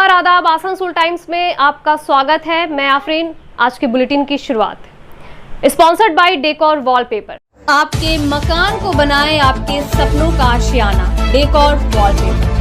नमस्कार, आदाब। आसनसोल टाइम्स में आपका स्वागत है। मैं आफरीन। आज के बुलेटिन की शुरुआत स्पॉन्सर्ड बाय डेकोर वॉलपेपर। आपके मकान को बनाए आपके सपनों का आशियाना, डेकोर वॉलपेपर।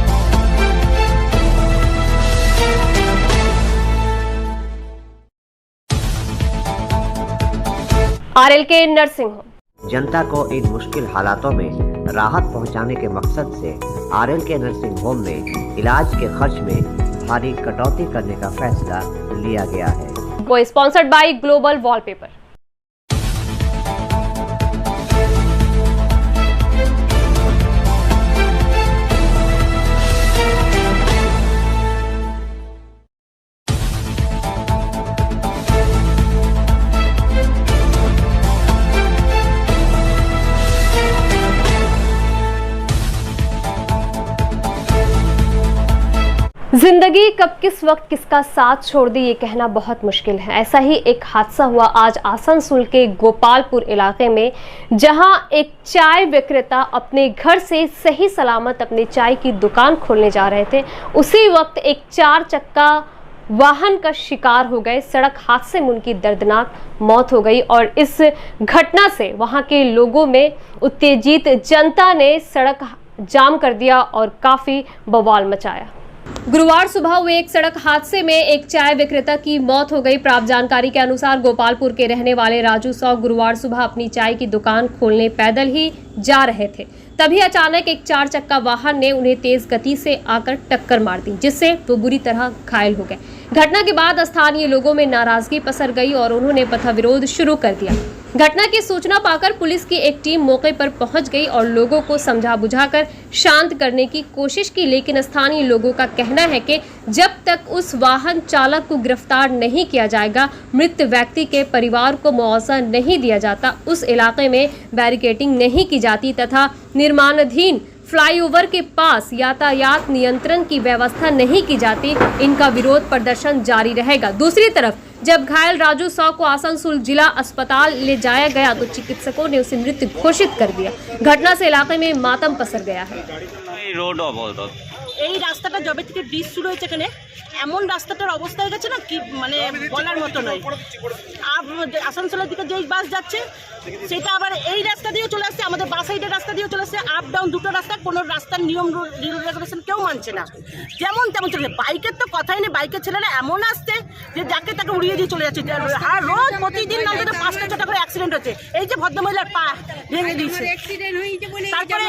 आरएलके नर्सिंग होम जनता को इन मुश्किल हालातों में राहत पहुंचाने के मकसद से आरएलके नर्सिंग होम में इलाज के खर्च में भारी कटौती करने का फैसला लिया गया है। वो स्पॉन्सर्ड बाय ग्लोबल वॉलपेपर। जिंदगी कब किस वक्त किसका साथ छोड़ दी, ये कहना बहुत मुश्किल है। ऐसा ही एक हादसा हुआ आज आसनसोल के गोपालपुर इलाके में, जहां एक चाय विक्रेता अपने घर से सही सलामत अपने चाय की दुकान खोलने जा रहे थे। उसी वक्त एक 4 चक्का वाहन का शिकार हो गए। सड़क हादसे में उनकी दर्दनाक मौत हो गई और इस घटना से वहां के लोगों में उत्तेजित जनता ने सड़क जाम कर दिया और काफी बवाल मचाया। गुरुवार सुबह हुए एक सड़क हादसे में एक चाय विक्रेता की मौत हो गई। प्राप्त जानकारी के अनुसार गोपालपुर के रहने वाले राजू सौ गुरुवार सुबह अपनी चाय की दुकान खोलने पैदल ही जा रहे थे। तभी अचानक एक 4 चक्का वाहन ने उन्हें तेज गति से आकर टक्कर मार दी, जिससे वो बुरी तरह घायल हो गए। घटना के बाद स्थानीय लोगों में नाराजगी पसर गई और उन्होंने पथविरोध शुरू कर दिया। घटना की सूचना पाकर पुलिस की एक टीम मौके पर पहुंच गई और लोगों को समझा बुझाकर शांत करने की कोशिश की, लेकिन स्थानीय लोगों का कहना है कि जब तक उस वाहन चालक को गिरफ्तार नहीं किया जाएगा, मृत व्यक्ति के परिवार को मुआवजा नहीं दिया जाता, उस इलाके में बैरिकेडिंग नहीं की जाती तथा निर्माणाधीन फ्लाईओवर के पास यातायात नियंत्रण की व्यवस्था नहीं की जाती, इनका विरोध प्रदर्शन जारी रहेगा। दूसरी तरफ जब घायल राजू सौ को आसनसोल जिला अस्पताल ले जाया गया तो चिकित्सकों ने उसे मृत घोषित कर दिया। घटना से इलाके में मातम पसर गया है। रोड अवरोध এই রাস্তাটা যবে থেকে ব্রিজ শুরু হয়েছে এখানে এমন রাস্তাটার অবস্থা হয়ে গেছে না কি মানে বলার মতো নয়। আসানসোলের দিকে যেই বাস যাচ্ছে সেটা আবার এই রাস্তা দিয়েও চলে আসছে, আমাদের বাস সাইডের রাস্তা দিয়েও চলে আসছে। আপ ডাউন দুটো রাস্তা, কোনো রাস্তার নিয়ম রুল রেগুলেশন কেউ মানছে না, যেমন তেমন চলে। বাইকের তো কথাই নেই, বাইকের ছেলেরা এমন আসছে যে যাকে তাকে উড়িয়ে দিয়ে চলে যাচ্ছে। আর রোজ প্রতিদিন আমাদের 5টা 6টা করে অ্যাক্সিডেন্ট হচ্ছে। এই যে ভদ্রমহিলার পা ভেঙে দিয়েছে, তারপরে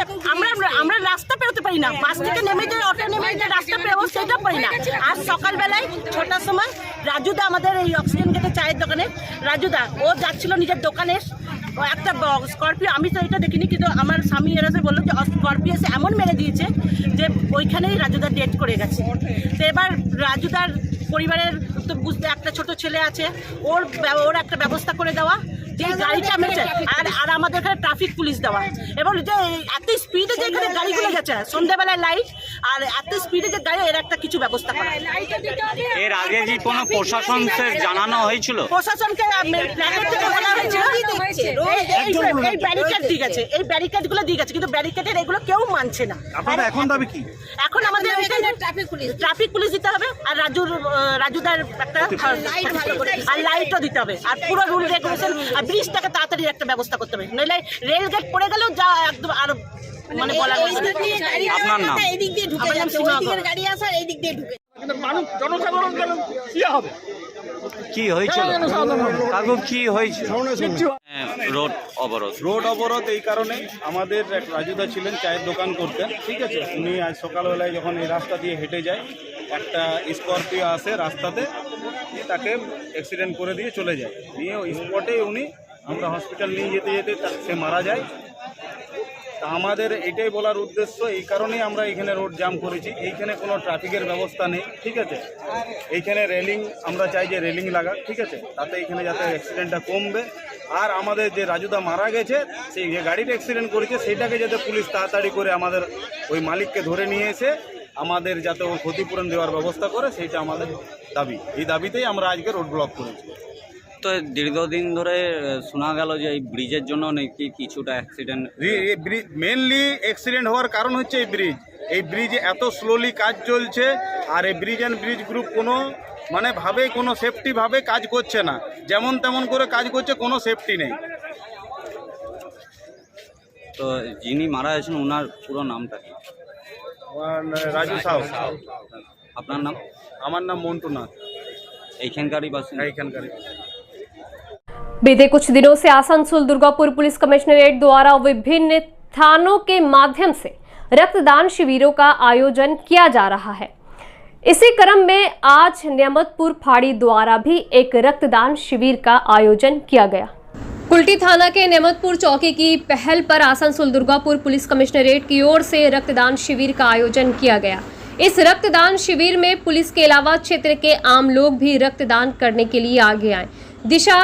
আমরা রাস্তা পেরোতে পারি না, বাস থেকে নেমে যে অটো নেমে যে রাস্তা পেরোবো সেটা পারি না। আর সকালবেলায় 6টার সময় রাজুদা, আমাদের এই অক্সিজেন গেটে চায়ের দোকানে রাজুদা, ও যাচ্ছিল নিজের দোকানে, একটা স্করপিও, আমি তো এটা দেখিনি কিন্তু আমার স্বামী এরা বললো যে স্করপিও এসে এমন মেরে দিয়েছে যে ওইখানেই রাজুদা ডেথ করে গেছে। তো এবার রাজুদার পরিবারের তো বুঝতে একটা ছোট ছেলে আছে, ওর একটা ব্যবস্থা করে দেওয়া, যে গাড়িটা মেরেছে। আর আমাদের এখানে ট্রাফিক পুলিশ দেওয়া, এবং যে এত স্পিডে যে এখানে গাড়িগুলো গেছে সন্ধ্যাবেলায় লাইট, আর এত স্পিডে যে গাড়ি, এর একটা কিছু ব্যবস্থা করা। এর আগে কি কোনো প্রশাসনকে জানানো হয়েছিল? প্রশাসনকে বলা হয়েছিল, এই ব্যারিকেড দিয়ে গেছে, এই ব্যারিকেডগুলো দিয়ে গেছে, কিন্তু ব্যারিকেডের এগুলো কেউ মানছে না। এখন দাবি কি? এখন আমাদের ট্রাফিক পুলিশ দিতে হবে, আর রাজুদার একটা আর লাইটও দিতে হবে, আর পুরো রুল রেগুলেশন আর ব্রিজটাকে তাড়াতাড়ি একটা ব্যবস্থা করতে হবে, নইলে রেল গেট পড়ে গেলেও যা একদম আরো মানে বলার। আপনার নাম? আমার নাম সীমা। গাড়ি আসার এই দিক দিয়ে ঢুকে জনসাধারণ হবে। কি হয়েছিল কাকু, কি হয়েছিল? রোড অবরোধ এই কারণে, আমাদের এক রাজুদা ছিলেন চায়ের দোকান করতেন, ঠিক আছে। উনি আজ সকালবেলায় যখন এই রাস্তা দিয়ে হেঁটে যায়, একটা স্করপিও আসে রাস্তাতে, তাকে অ্যাক্সিডেন্ট করে দিয়ে চলে যায়। নিয়ে ওই স্পটে আমরা হসপিটাল নিয়ে যেতে যেতে সে মারা যায়। তা আমাদের এটাই বলার উদ্দেশ্য, এই কারণেই আমরা এখানে রোড জাম করেছি। এইখানে কোনো ট্রাফিকের ব্যবস্থা নেই, ঠিক আছে। এইখানে রেলিং আমরা চাই যে রেলিং লাগাক, ঠিক আছে, তাতে এখানে যাতে অ্যাক্সিডেন্টটা কমবে। আর আমাদের যে রাজুদা মারা গেছে, সেই যে গাড়িটা অ্যাক্সিডেন্ট করেছে সেটাকে যাতে পুলিশ তাড়াতাড়ি করে আমাদের ওই মালিককে ধরে নিয়ে এসে আমাদের যাতে ও ক্ষতিপূরণ দেওয়ার ব্যবস্থা করে, সেইটা আমাদের দাবি। এই দাবিতেই আমরা আজকে রোড ব্লক করেছি। তো দীর্ঘদিন ধরে শোনা গেল যে এই ব্রিজের জন্য নাকি কিছুটা অ্যাক্সিডেন্ট। মেনলি অ্যাক্সিডেন্ট হওয়ার কারণ হচ্ছে এই ব্রিজ এত স্লোলি কাজ চলছে, আর এই ব্রিজ অ্যান্ড ব্রিজ গ্রুপ কোনো কোনো সেফটি ভাবে কাজ করছে না, যেমন তেমন করে কাজ করছে, কোনো সেফটি নেই। তো যিনি মারা গেছেন ওনার পুরো নামটা কি? রাজু সাউ। আপনার নাম? আমার নাম মন্টু নাথ, এইখানকারই বাসিন্দা। এইখানকারই। बीते कुछ दिनों से आसनसोल दुर्गापुर पुलिस कमिश्नरेट द्वारा विभिन्न थानों के माध्यम से रक्तदान शिविरों का आयोजन किया जा रहा है। इसी क्रम में आज नियमतपुर फाड़ी द्वारा भी एक रक्तदान शिविर का आयोजन किया गया। कुल्टी थाना के नेमतपुर चौकी की पहल पर आसनसोल दुर्गापुर पुलिस कमिश्नरेट की ओर से रक्तदान शिविर का आयोजन किया गया। इस रक्तदान शिविर में पुलिस के अलावा क्षेत्र के आम लोग भी रक्तदान करने के लिए आगे आए। दिशा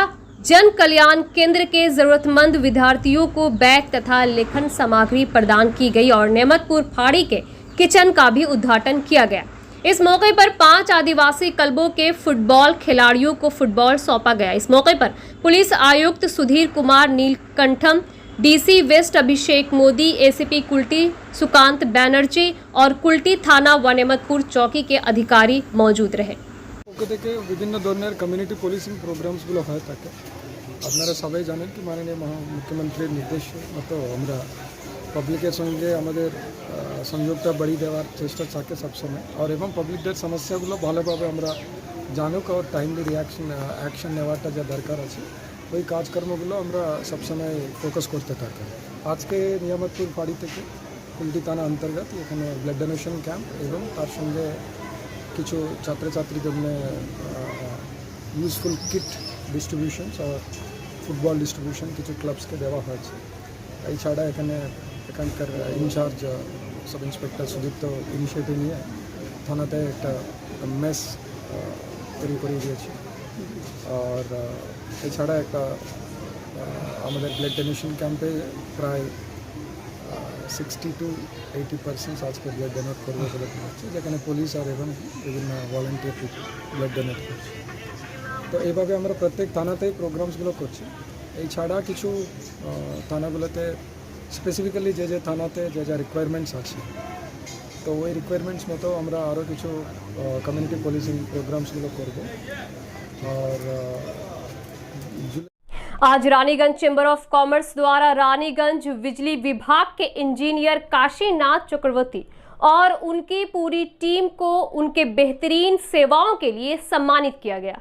जन कल्याण केंद्र के जरूरतमंद विद्यार्थियों को बैग तथा लेखन सामग्री प्रदान की गई और नेमतपुर फाड़ी के किचन का भी उद्घाटन किया गया। इस मौके पर 5 आदिवासी क्लबों के फुटबॉल खिलाड़ियों को फुटबॉल सौंपा गया। इस मौके पर पुलिस आयुक्त सुधीर कुमार नीलकंठम, डीसी वेस्ट अभिषेक मोदी, एसीपी कुल्टी सुकांत बैनर्जी और कुल्टी थाना व नेमतपुर चौकी के अधिकारी मौजूद रहे। পক্ষ থেকে বিভিন্ন ধরনের কমিউনিটি পুলিশিং প্রোগ্রামসগুলো হয়ে থাকে। আপনারা সবাই জানেন কি মাননীয় মুখ্যমন্ত্রীর নির্দেশ মতো আমরা পাবলিকের সঙ্গে আমাদের সংযোগটা বাড়িয়ে দেওয়ার চেষ্টা থাকে সবসময়, আর এবং পাবলিকদের সমস্যাগুলো ভালোভাবে আমরা জানুক আর টাইমলি অ্যাকশন নেওয়াটা যা দরকার আছে ওই কাজকর্মগুলো আমরা সবসময় ফোকাস করতে থাকি। আজকে নিয়ামতপুর ফাড়ি থেকে কুলটি থানা অন্তর্গত এখানে ব্লাড ডোনেশন ক্যাম্প এবং তার সঙ্গে কিছু ছাত্রছাত্রীদের ইউজফুল কিট ডিস্ট্রিবিউশনস আর ফুটবল ডিস্ট্রিবিউশন কিছু ক্লাবসকে দেওয়া হয়েছে। এছাড়া এখানকার incharge sub inspector Sudipta initiative নিয়ে থানাতে একটা মেস তৈরি করে দিয়েছে। আর এছাড়া একটা আমাদের ব্লাড ডোনেশন ক্যাম্পে প্রায় 60 to 80% আজকে ব্লাড ডোনেট করবে বলে হচ্ছে, যেখানে পুলিশ আর এবং বিভিন্ন ভলেন্টিয়ার ব্লাড ডোনেট করছে। তো এইভাবে আমরা প্রত্যেক থানাতেই প্রোগ্রামসগুলো করছি। এছাড়া কিছু থানাগুলোতে স্পেসিফিক্যালি যে থানাতে যা রিকোয়ারমেন্টস আছে তো ওই রিকোয়ারমেন্টস মতো আমরা আরও কিছু কমিউনিটি পুলিশিং প্রোগ্রামসগুলো করব। আর आज रानीगंज चैम्बर ऑफ कॉमर्स द्वारा रानीगंज बिजली विभाग के इंजीनियर काशीनाथ चक्रवर्ती और उनकी पूरी टीम को उनके बेहतरीन सेवाओं के लिए सम्मानित किया गया।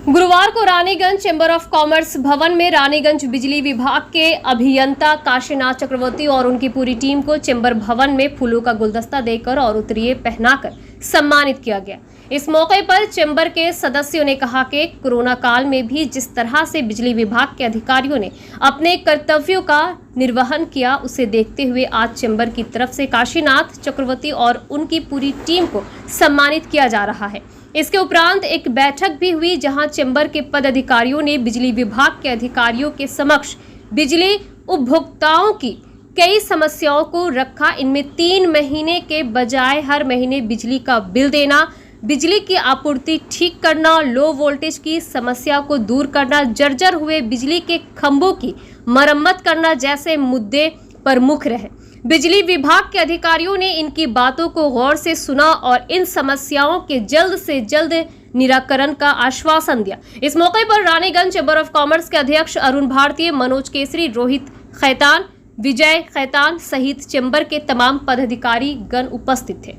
गुरुवार को रानीगंज चैम्बर ऑफ कॉमर्स भवन में रानीगंज बिजली विभाग के अभियंता काशीनाथ चक्रवर्ती और उनकी पूरी टीम को चैम्बर भवन में फूलों का गुलदस्ता देकर और उत्तरीय पहनाकर सम्मानित किया गया। इस मौके पर चैम्बर के सदस्यों ने कहा कि कोरोना काल में भी जिस तरह से बिजली विभाग के अधिकारियों ने अपने कर्तव्यों का निर्वहन किया, उसे देखते हुए आज चैम्बर की तरफ से काशीनाथ चक्रवर्ती और उनकी पूरी टीम को सम्मानित किया जा रहा है। इसके उपरांत एक बैठक भी हुई जहां चैम्बर के पदाधिकारियों ने बिजली विभाग के अधिकारियों के समक्ष बिजली उपभोक्ताओं की कई समस्याओं को रखा। इनमें 3 महीने के बजाय हर महीने बिजली का बिल देना, बिजली की आपूर्ति ठीक करना, लो वोल्टेज की समस्या को दूर करना, जर्जर हुए बिजली के खंभों की मरम्मत करना जैसे मुद्दे प्रमुख रहे। बिजली विभाग के अधिकारियों ने इनकी बातों को गौर से सुना और इन समस्याओं के जल्द से जल्द निराकरण का आश्वासन दिया। इस मौके पर रानीगंज चैम्बर ऑफ कॉमर्स के अध्यक्ष अरुण भारतीय, मनोज केसरी, रोहित खैतान, विजय खैतान सहित चैम्बर के तमाम पदाधिकारी गण उपस्थित थे।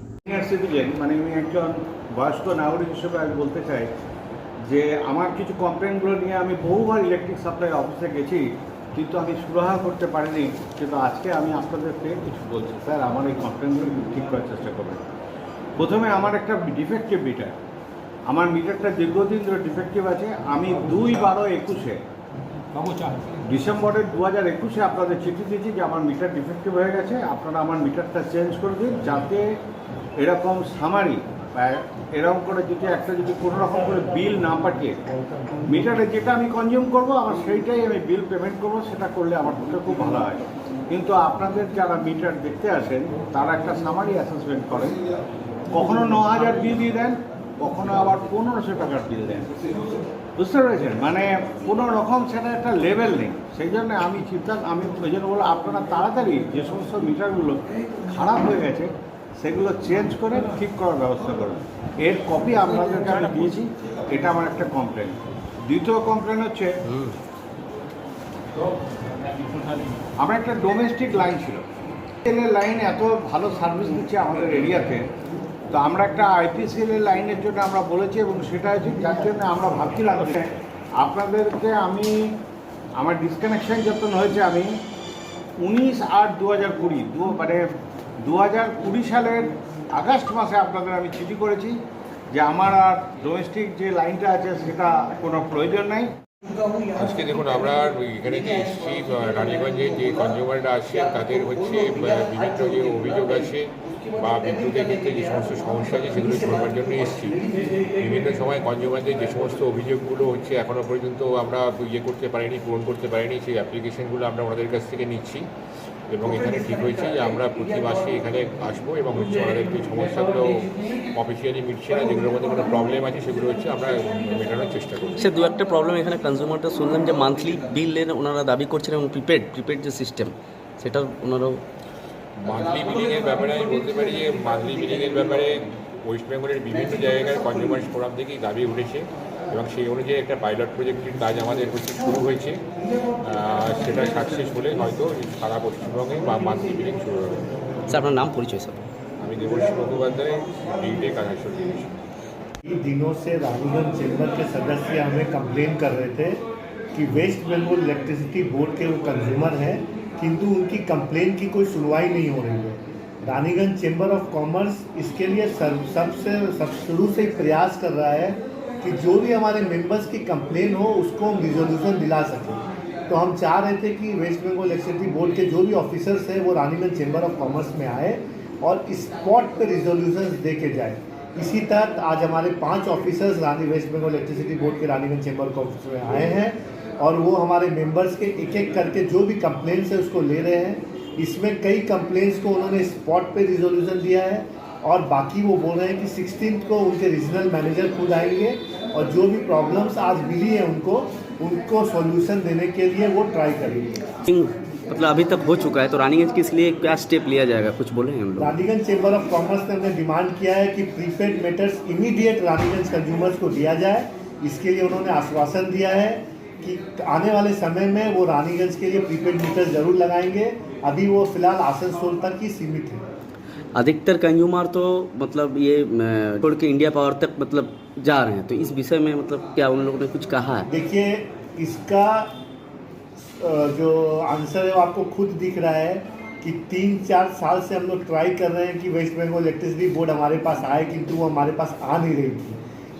মানে আমি একজন বয়স্ক নাগরিক হিসেবে আমি বলতে চাই যে আমার কিছু কমপ্লেনগুলো নিয়ে আমি বহুবার ইলেকট্রিক সাপ্লাই অফিসে গেছি, কিন্তু আমি সুরাহা করতে পারিনি। কিন্তু আজকে আমি আপনাদেরকে কিছু বলছি, স্যার আমার এই কমপ্লেনগুলো ঠিক করার চেষ্টা করবেন। প্রথমে আমার একটা ডিফেক্টিভ মিটার, আমার মিটারটা দীর্ঘদিন ধরে ডিফেক্টিভ আছে। আমি 2/12/21 ডিসেম্বরের 2021 আপনাদের চিঠি দিয়েছি যে আমার মিটার ডিফেক্টিভ হয়ে গেছে, আপনারা আমার মিটারটা চেঞ্জ করে দিন, যাতে এরকম সামারি এরকম করে যদি কোনো রকম করে বিল না পাঠিয়ে মিটারে যেটা আমি কনজিউম করব আমার সেইটাই আমি বিল পেমেন্ট করব, সেটা করলে আমার পক্ষে খুব ভালো হয়। কিন্তু আপনাদের যারা মিটার দেখতে আসেন তারা একটা সামারি অ্যাসেসমেন্ট করেন, কখনো 9000 বিল দিয়ে দেন, কখনো আবার 1500 টাকার বিল দেন। বুঝতে পেরেছেন, মানে কোনো রকম সেটা একটা লেভেল নেই। সেই জন্য আমি ওই জন্য বললাম আপনারা তাড়াতাড়ি যে সমস্ত মিটারগুলো খারাপ হয়ে গেছে সেগুলো চেঞ্জ করে ঠিক করার ব্যবস্থা করুন। এর কপি আপনাদেরকে আমি দিয়েছি, এটা আমার একটা কমপ্লেন। দ্বিতীয় কমপ্লেন হচ্ছে আমার একটা ডোমেস্টিক লাইন ছিল, এর লাইন এত ভালো সার্ভিস দিচ্ছে আমাদের এরিয়াতে, তো আমরা একটা আইপিসিএলের লাইনের জন্য আমরা বলেছি এবং সেটা হচ্ছে যার জন্য আমরা ভাবছিলাম যে আপনাদেরকে আমার ডিসকানেকশন যখন হয়েছে আমি 19/8/2020 মানে 2020 সালের আগস্ট মাসে আপনাদের আমি চিঠি করেছি যে আমার আর ডোমেস্টিক যে লাইনটা আছে সেটা কোনো প্রয়োজন নাই। আজকে দেখুন আমরা এখানে যে এসেছি রানীগঞ্জে যে কনজিউমাররা আছেন তাদের হচ্ছে বিভিন্ন যে অভিযোগ আছে বা বিদ্যুতের ক্ষেত্রে যে সমস্ত সমস্যা আছে সেগুলো শোনার জন্য এসেছি। বিভিন্ন সময় কনজিউমারদের যে সমস্ত অভিযোগগুলো হচ্ছে এখনও পর্যন্ত আমরা করতে পারিনি, পূরণ করতে পারিনি, সেই অ্যাপ্লিকেশনগুলো আমরা ওনাদের কাছ থেকে নিচ্ছি এবং এখানে ঠিক হয়েছে যে আমরা প্রতি মাসে এখানে আসবো এবং হচ্ছে ওনাদের যে সমস্যাগুলো অফিসিয়ালি মিটছে না, যেগুলোর মধ্যে কোনো প্রবলেম আছে সেগুলো হচ্ছে আমরা মেটানোর চেষ্টা করছি। সে দু একটা প্রবলেম এখানে কনজিউমারটা শুনলাম যে মান্থলি বিলের ওনারা দাবি করছেন এবং প্রিপেড যে সিস্টেম সেটা ওনারাও। মান্থলি বিলিংয়ের ব্যাপারে আমি বলতে পারি যে মান্থলি বিলিংয়ের ব্যাপারে ওয়েস্ট বেঙ্গলের বিভিন্ন জায়গায় কনজিউমার ফোরাম থেকেই দাবি উঠেছে এবং সেই অনুযায়ী একটা পাইলট প্রজেক্টের কাজ আমাদের হচ্ছে শুরু হয়েছে। সেটা সাকসেস হলে হয়তো সারা পশ্চিমবঙ্গে বা মান্থলি বিলিং শুরু হবে। স্যার আপনার নাম পরিচয় স্যার? আমি দেবশ্রী মুখোপাধ্যায়, बीटेक आकाशवाणी डिवीजन। दिनों से रानीगंज चैम्बर के सदस्य हमें कंप्लेन कर रहे थे कि वेस्ट बंगाल इलेक्ट्रिसिटी बोर्ड के वो कंज्यूमर हैं किंतु उनकी कंप्लेन की कोई सुनवाई नहीं हो रही है। रानीगंज चैम्बर ऑफ कॉमर्स इसके लिए सब शुरू से प्रयास कर रहा है कि जो भी हमारे मेंबर्स की कंप्लेन हो उसको हम रिजोल्यूशन दिला सकें। तो हम चाह रहे थे कि वेस्ट बंगाल इलेक्ट्रिसिटी बोर्ड के जो भी ऑफिसर्स हैं वो रानीगंज चैम्बर ऑफ कॉमर्स में आए और स्पॉट पे रिजोल्यूशंस दे के जाए। इसी तहत आज हमारे 5 officers West Bengal electricity board के रानीगंज चैम्बर ऑफ कॉमर्स में आए हैं और वो हमारे मेंबर्स के एक एक करके जो भी कंप्लेंट्स है उसको ले रहे हैं। इसमें कई कंप्लेंट्स को उन्होंने स्पॉट पे रिजोल्यूशन दिया है और बाकी वो बोल रहे हैं कि 16 को उनके रीजनल मैनेजर खुद आएंगे और जो भी प्रॉब्लम्स आज मिली है उनको सॉल्यूशन देने के लिए वो ट्राई करेंगे। मतलब अभी तक हो चुका है तो रानीगंज के इसलिए क्या स्टेप लिया जाएगा, कुछ बोले हैं हम लोग? रानीगंज चैम्बर ऑफ कॉमर्स ने हमने डिमांड किया है कि prepaid meters immediate Raniganj consumers को दिया जाए। इसके लिए उन्होंने आश्वासन दिया है कि आने वाले समय में वो रानीगंज के लिए प्रीपेड मीटर जरूर लगाएंगे। अभी वो फिलहाल आसनसोल तक ही सीमित है। अधिकतर कंज्यूमर तो मतलब ये छोड़ के इंडिया पावर तक मतलब जा रहे हैं, तो इस विषय में मतलब क्या उन लोगों ने कुछ कहा है? देखिए इसका जो आंसर है वो आपको खुद दिख रहा है कि 3-4 साल से हम लोग ट्राई कर रहे हैं कि वेस्ट बंगाल इलेक्ट्रिसिटी बोर्ड हमारे पास आए किंतु वो हमारे पास आ नहीं रही थी।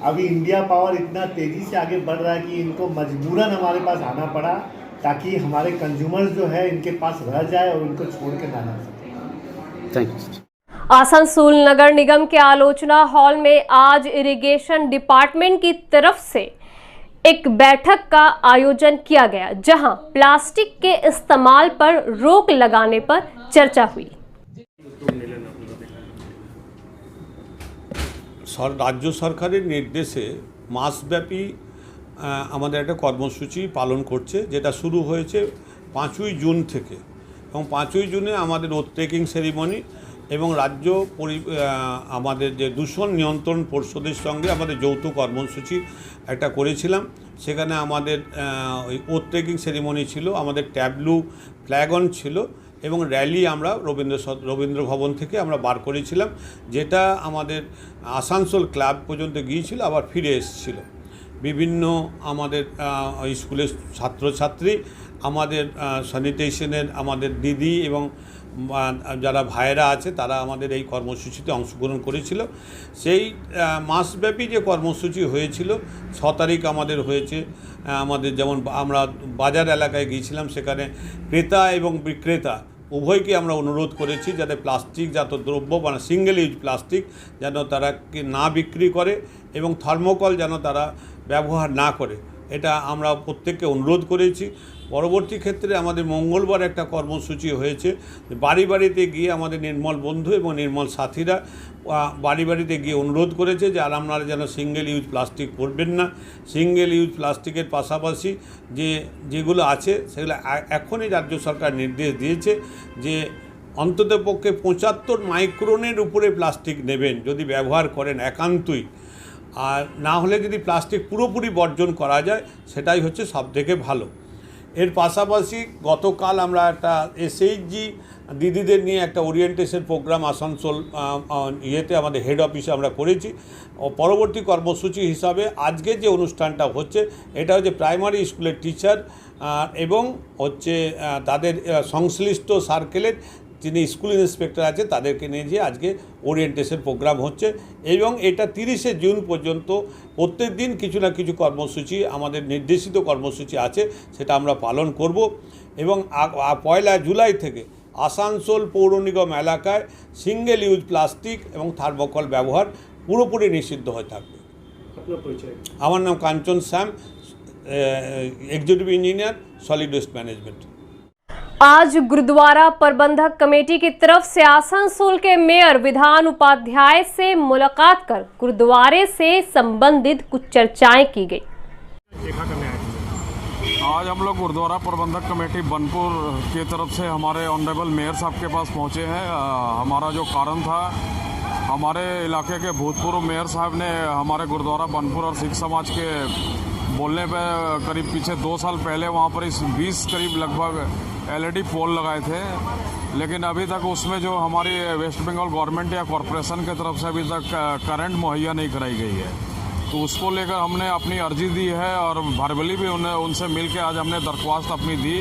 अभी इंडिया पावर इतना तेज़ी से आगे बढ़ रहा है कि इनको मजबूरन हमारे पास आना पड़ा ताकि हमारे कंज्यूमर्स जो है इनके पास रह जाए और इनको छोड़ के ना जा सके। Thank you. आसनसोल नगर निगम के आलोचना हॉल में आज इरिगेशन डिपार्टमेंट की तरफ से एक बैठक का आयोजन किया गया जहां प्लास्टिक के इस्तेमाल पर रोक लगाने पर चर्चा हुई। রাজ্য সরকারের নির্দেশে মাসব্যাপী আমাদের একটা কর্মসূচি পালন করছে, যেটা শুরু হয়েছে 5ই জুন থেকে এবং 5ই জুনে আমাদের ওথ টেকিং সেরিমনি এবং রাজ্য আমাদের যে দূষণ নিয়ন্ত্রণ পর্ষদের সঙ্গে আমাদের যৌথ কর্মসূচি একটা করেছিলাম। সেখানে আমাদের ওই ওথ টেকিং সেরিমনি ছিল, আমাদের ট্যাবলু ফ্ল্যাগ অন ছিল এবং র্যালি আমরা রবীন্দ্র ভবন থেকে আমরা বার করেছিলাম, যেটা আমাদের আসানসোল ক্লাব পর্যন্ত গিয়েছিল আবার ফিরে এসেছিল। বিভিন্ন আমাদের স্কুলের ছাত্রছাত্রী, আমাদের স্যানিটেশনের আমাদের দিদি এবং যারা ভাইয়েরা আছে তারা আমাদের এই কর্মসূচিতে অংশগ্রহণ করেছিল। সেই মাসব্যাপী যে কর্মসূচি হয়েছিল 6 তারিখ আমাদের হয়েছে। আমাদের যেমন আমরা বাজার এলাকায় গিয়েছিলাম, সেখানে ক্রেতা এবং বিক্রেতা উভয়কে আমরা অনুরোধ করেছি যাতে প্লাস্টিকজাত দ্রব্য মানে সিঙ্গেল ইউজ প্লাস্টিক যেন তারা না বিক্রি করে এবং থার্মোকল যেন তারা ব্যবহার না করে এটা আমরা প্রত্যেককে অনুরোধ করেছি। পরবর্তী ক্ষেত্রে আমাদের মঙ্গলবার একটা কর্মসূচি হয়েছে, বাড়ি বাড়িতে গিয়ে আমাদের নির্মল বন্ধু এবং নির্মল সাথীরা বাড়ি বাড়িতে গিয়ে অনুরোধ করেছে যে আর আপনারা যেন সিঙ্গেল ইউজ প্লাস্টিক করবেন না। সিঙ্গেল ইউজ প্লাস্টিকের পাশাপাশি যেগুলো আছে সেগুলো এখনই রাজ্য সরকার নির্দেশ দিয়েছে যে অন্ততপক্ষে 75 মাইক্রনের উপরে প্লাস্টিক নেবেন যদি ব্যবহার করেন একান্তই, আর না হলে যদি প্লাস্টিক পুরোপুরি বর্জন করা যায় সেটাই হচ্ছে সবথেকে ভালো। এর পাশাপাশি গতকাল আমরা একটা এসএইচজি দিদিদের নিয়ে একটা ওরিয়েন্টেশন প্রোগ্রাম আসানসোল আমাদের হেড অফিসে আমরা করেছি। পরবর্তী কর্মসূচি হিসাবে আজকে যে অনুষ্ঠানটা হচ্ছে এটা হচ্ছে প্রাইমারি স্কুলের টিচার এবং হচ্ছে তাদের সংশ্লিষ্ট সার্কেলের যিনি স্কুল ইন্সপেক্টর আছে তাদেরকে নিয়ে যে আজকে ওরিয়েন্টেশন প্রোগ্রাম হচ্ছে এবং এটা 30শে জুন পর্যন্ত প্রত্যেক দিন কিছু না কিছু কর্মসূচি আমাদের নির্দেশিত কর্মসূচি আছে সেটা আমরা পালন করব এবং 1 জুলাই থেকে আসানসোল পৌর নিগম এলাকায় সিঙ্গেল ইউজ প্লাস্টিক এবং থার্মোকল ব্যবহার পুরোপুরি নিষিদ্ধ হয়ে থাকবে। আমার নাম Kanchan Shyam, executive engineer solid waste management. आज गुरुद्वारा प्रबंधक कमेटी की तरफ से आसनसोल के मेयर विधान उपाध्याय से मुलाकात कर गुरुद्वारे से संबंधित कुछ चर्चाएं की गई। आज हम लोग गुरुद्वारा प्रबंधक कमेटी बनपुर की तरफ से हमारे ऑनरेबल मेयर साहब के पास पहुंचे हैं। हमारा जो कारण था, हमारे इलाके के भूतपूर्व मेयर साहब ने हमारे गुरुद्वारा बनपुर और सिख समाज के बोलने पे करीब पीछे 2 साल पहले वहाँ पर इस 20 करीब लगभग LED पोल लगाए थे, लेकिन अभी तक उसमें जो हमारी वेस्ट बंगाल गवर्नमेंट या कॉरपोरेशन की तरफ से अभी तक करंट मुहैया नहीं कराई गई है। तो उसको लेकर हमने अपनी अर्जी दी है और वर्बली भी उनसे मिल के आज हमने दरख्वास्त अपनी दी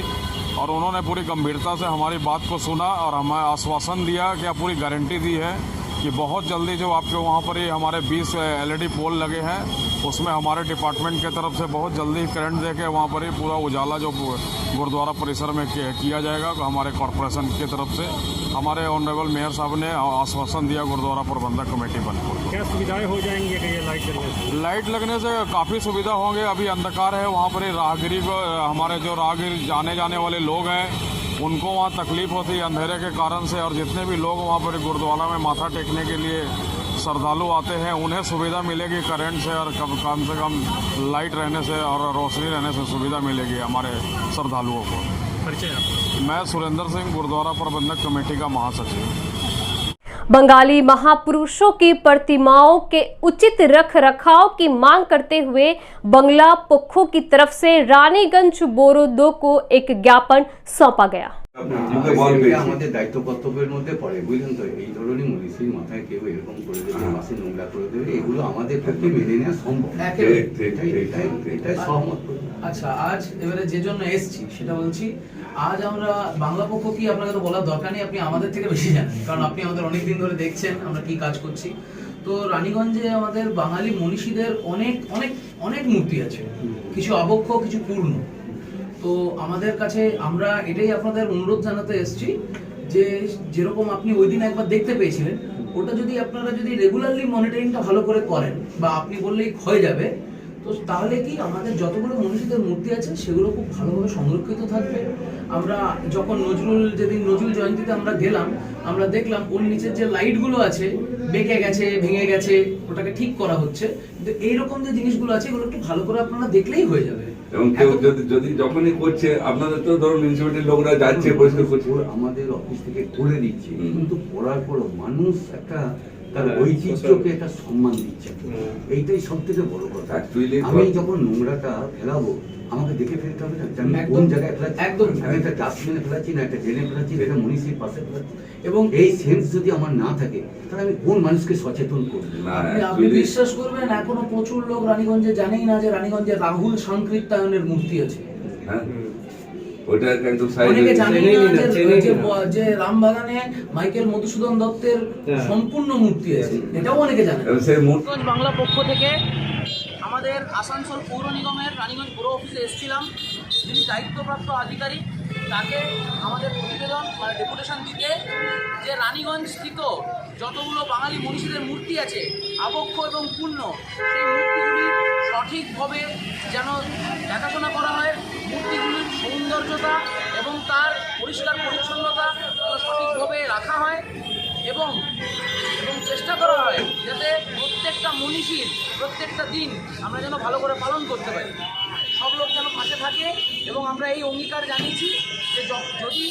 और उन्होंने पूरी गंभीरता से हमारी बात को सुना और हमें आश्वासन दिया कि पूरी गारंटी दी है कि बहुत जल्दी जो आपके वहाँ पर ही हमारे 20 LED पोल लगे हैं उसमें हमारे डिपार्टमेंट के तरफ से बहुत जल्दी करंट देके वहाँ पर ही पूरा उजाला जो गुरुद्वारा परिसर में किया जाएगा। हमारे कॉरपोरेशन की तरफ से हमारे ऑनरेबल मेयर साहब ने आश्वासन दिया गुरुद्वारा प्रबंधक कमेटी बनपुर। क्या सुविधाएं हो जाएंगी कि ये लाइट लगने से काफ़ी सुविधा होंगे। अभी अंधकार है वहाँ पर ही राहगीरी को हमारे जो राहगीर जाने वाले लोग हैं उनको वहाँ तकलीफ होती है अंधेरे के कारण से, और जितने भी लोग वहाँ पर गुरुद्वारा में माथा टेकने के लिए श्रद्धालु आते हैं उन्हें सुविधा मिलेगी करंट से और कम से कम लाइट रहने से और रोशनी रहने से सुविधा मिलेगी हमारे श्रद्धालुओं को। मैं सुरेंद्र सिंह, गुरुद्वारा प्रबंधक कमेटी का महासचिव। बंगाली महापुरुषों की प्रतिमाओं के उचित रख रखाव की मांग करते हुए बंगला पक्खों की तरफ से रानीगंज बोरोदो को एक ज्ञापन सौंपा गया। আমাদের দায়িত্ব কর্তব্যের মধ্যে পড়ে, বুঝলেন তো। এই ধরনের মনীষীর মাথায় কেউ এরকম করে দেবে, মাসে নোংরা করে দেবে, এগুলো আমাদের পক্ষে মেনে নেওয়া সম্ভব। এটাই সহমত। আচ্ছা, আজ এবারে যে জন্য এসছি সেটা বলছি। আজ আমরা বাংলা পক্ষ কি আপনাকে তো বলার দরকার নেই, আপনি আমাদের থেকে বেশি জানেন, কারণ আপনি আমাদের অনেক দিন ধরে দেখছেন আমরা কি কাজ করছি। তো রানীগঞ্জে আমাদের বাঙালি মনীষীদের অনেক অনেক অনেক মূর্তি আছে, কিছু আবক্ষ কিছু পূর্ণ। তো আমাদের কাছে আমরা এটাই আপনাদের অনুরোধ জানাতে এসেছি যে যেরকম আপনি ওই দিন একবার দেখতে পেয়েছিলেন, ওটা যদি আপনারা যদি রেগুলারলি মনিটরিংটা ভালো করে করেন বা আপনি বললেই হয়ে যাবে, তো তাহলে কি আমাদের যতগুলো মনীষীদের মূর্তি আছে সেগুলো খুব ভালোভাবে সংরক্ষিত থাকবে। আমরা যখন যেদিন নজরুল জয়ন্তীতে আমরা গেলাম, আমরা দেখলাম ওর নিচের যে লাইটগুলো আছে বেঁকে গেছে, ভেঙে গেছে, ওটাকে ঠিক করা হচ্ছে। কিন্তু এইরকম যে জিনিসগুলো আছে এগুলো একটু ভালো করে আপনারা দেখলেই হয়ে যাবে। এবং কেউ যদি যখনই করছে আপনাদের তো ধরুন মিউনিসিপ্যালিটির লোকরা যাচ্ছে পরিষ্কার করছে, আমাদের অফিস থেকে করে দিচ্ছে, কিন্তু করার পর মানুষ একটা তার ঐতিহ্যকে একটা সম্মান দিচ্ছে। এইটাই সব থেকে বড় কথা। আমি যখন নোংরাটা ফেলাবো আমাকে দেখে ফেলতে হবে না, আমি কোন জায়গায় ফেলাচ্ছি। একদম আমি একটা ডাস্টবিনে ফেলাচ্ছি না একটা ড্রেনে ফেলাচ্ছি, একটা মনীষীর পাশে ফেলাচ্ছি। এবং এই সেন্স যদি আমার না থাকে তাহলে আমি কোন মানুষকে সচেতন করবো? আপনি বিশ্বাস করবেন এখনো প্রচুর লোক রানীগঞ্জে জানেই না যে রানীগঞ্জে রাহুল সংকীর্তায়নের মূর্তি আছে। অনেকে জানেন না যে রামবাগানে মাইকেল মধুসূদন দত্তের সম্পূর্ণ মূর্তি আছে, এটাও অনেকে জানেন। বাংলা পক্ষ থেকে আমাদের আসানসোল পৌর নিগমের রানীগঞ্জ পুর অফিসে এসেছিলাম, যিনি দায়িত্বপ্রাপ্ত আধিকারিক, তাকে আমাদের প্রতিবেদন মানে ডেপুটেশন দিতে যে রানীগঞ্জ স্থিত যতগুলো বাঙালি মনীষীদের মূর্তি আছে আবক্ষ এবং পূর্ণ, সেই মূর্তিগুলির সঠিকভাবে যেন দেখাশোনা করা হয়, মূর্তিগুলির সৌন্দর্যতা এবং তার পরিষ্কার পরিচ্ছন্নতা সঠিকভাবে রাখা হয় এবং চেষ্টা করা হয় যাতে প্রত্যেকটা মনীষীর প্রত্যেকটা দিন আমরা যেন ভালো করে পালন করতে পারি, সব লোক যেন পাশে থাকে। এবং আমরা এই অঙ্গীকার জানিয়েছি যে যদি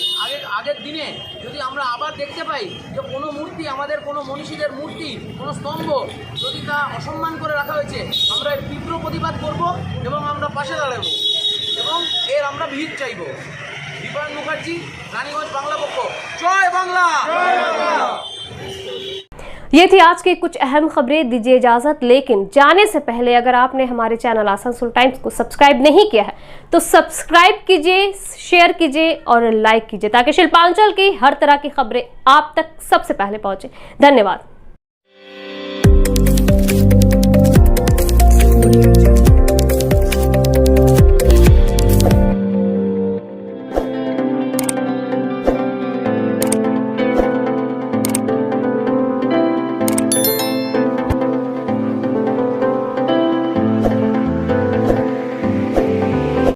আগের দিনে যদি আমরা আবার দেখতে পাই যে কোনো মূর্তি, আমাদের কোনো মনীষীদের মূর্তি, কোনো স্তম্ভ যদি তা অসম্মান করে রাখা হয়েছে, আমরা এর তীব্র প্রতিবাদ করব এবং আমরা পাশে দাঁড়াবো এবং এর আমরা ভিড় চাইব। দীপায়ন মুখার্জি, রানীগঞ্জ বাংলা পক্ষ। জয় বাংলা। ये थी आज की कुछ अहम खबरें। दीजिए इजाजत, लेकिन जाने से पहले अगर आपने हमारे चैनल आसनसोल टाइम्स को सब्सक्राइब नहीं किया है तो सब्सक्राइब कीजिए, शेयर कीजिए और लाइक कीजिए ताकि शिल्पांचल की हर तरह की खबरें आप तक सबसे पहले पहुंचे। धन्यवाद।